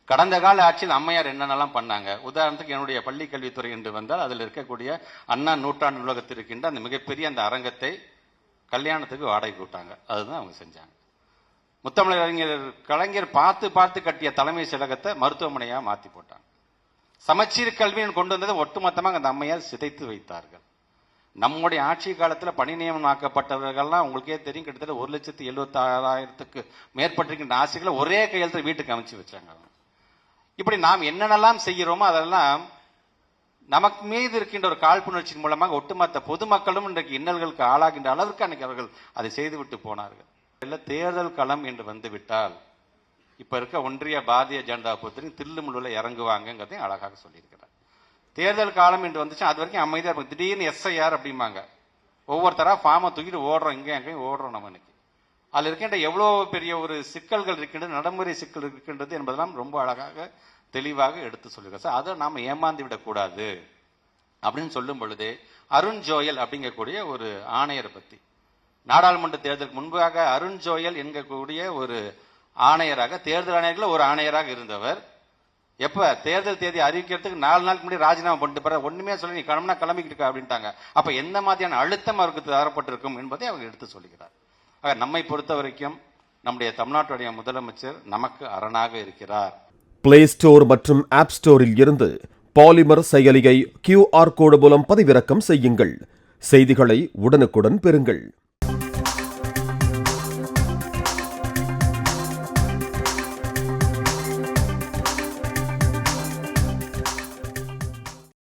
கடந்த கால ஆட்சியில் அம்மையார் என்னென்னலாம் பண்ணாங்க. உதாரணத்துக்கு என்னுடைய பள்ளி கல்வித்துறை என்று வந்தால் அதில் இருக்கக்கூடிய அண்ணா நூற்றாண்டு நூலகத்தில் இருக்கின்ற அந்த மிகப்பெரிய அந்த அரங்கத்தை கல்யாணத்துக்கு வாடகை விட்டாங்க. அதுதான் அவங்க செஞ்சாங்க. முத்தமிழர் கலைஞர் பார்த்து பார்த்து கட்டிய தலைமை செயலகத்தை மருத்துவமனையா மாத்தி போட்டாங்க. சமச்சீர் கல்வின்னு கொண்டு வந்ததை ஒட்டுமொத்தமாக அந்த அம்மையார் சிதைத்து வைத்தார்கள். நம்முடைய ஆட்சி காலத்தில் பணி நியமனமாக்கப்பட்டவர்கள்லாம் உங்களுக்கே தெரியும், கிட்டத்தட்ட 1,76,000க்கு மேற்பட்டிருக்கின்ற ஆசிரியர்களை ஒரே கையெழுத்து வீட்டுக்கு அமைச்சு வச்சாங்க. இப்படி நாம் என்னென்னலாம் செய்கிறோமோ அதெல்லாம் நமக்கு மீது இருக்கின்ற ஒரு காழ்ப்புணர்ச்சியின் மூலமாக ஒட்டுமொத்த பொதுமக்களும் இன்றைக்கு இன்னல்களுக்கு ஆளாகின்ற அளவிற்கு அன்னைக்கு அவர்கள் அதை செய்துவிட்டு போனார்கள். தேர்தல் களம் என்று வந்துவிட்டால் இப்ப இருக்க ஒன்றிய பாரதிய ஜனதா பொறுத்தவரை தில்லுமுள்ள இறங்குவாங்கிறதையும் அழகாக சொல்லியிருக்கிறார். தேர்தல் காலம் என்று வந்துச்சு, அது வரைக்கும் அமைதியா இருக்கும். திடீர்னு எஸ்ஐஆர் அப்படிம்பாங்க. ஒவ்வொருத்தரா ஃபார்மை தூக்கிட்டு ஓடுறோம், இங்கே எங்கேயும் ஓடுறோம். நம்ம இன்னைக்கு அதில் இருக்கின்ற எவ்வளவு பெரிய ஒரு சிக்கல்கள் இருக்கின்றது, நடைமுறை சிக்கல் இருக்கின்றது என்பதெல்லாம் ரொம்ப அழகாக தெளிவாக எடுத்து சொல்லியிருக்காரு. அதை நாம் ஏமாந்து விடக்கூடாது அப்படின்னு சொல்லும் பொழுது அருண் ஜோயல் அப்படிங்கக்கூடிய ஒரு ஆணையரை பத்தி, நாடாளுமன்ற தேர்தலுக்கு முன்பாக அருண் ஜோயல் என்கக்கூடிய ஒரு ஆணையராக, தேர்தல் ஆணையர்கள் ஒரு ஆணையராக இருந்தவர். எப்ப தேர்தல் தேதி அறிவிக்கிறதுக்கு 4 நாளுக்கு முன்னாடி ராஜினாமா பண்ணிட்டு போற, ஒண்ணுமே சொல்லி நீ கிளம்புனா கிளம்பிக்கிட்டு இருக்க அப்படின்ட்டாங்க. அப்ப எந்த மாதிரியான அழுத்தம் அவருக்கு தரப்பட்டிருக்கும் என்பதை அவர் எடுத்து சொல்லுகிறார். நம்மை பொறுத்த வரைக்கும் நம்முடைய தமிழ்நாட்டுடைய முதலமைச்சர் நமக்கு அரணாக இருக்கிறார். பிளே ஸ்டோர் மற்றும் ஆப் ஸ்டோரில் இருந்து பாலிமர் செயலியை QR கோடு மூலம் பதிவிறக்கம் செய்யுங்கள். செய்திகளை உடனுக்குடன் பெறுங்கள்.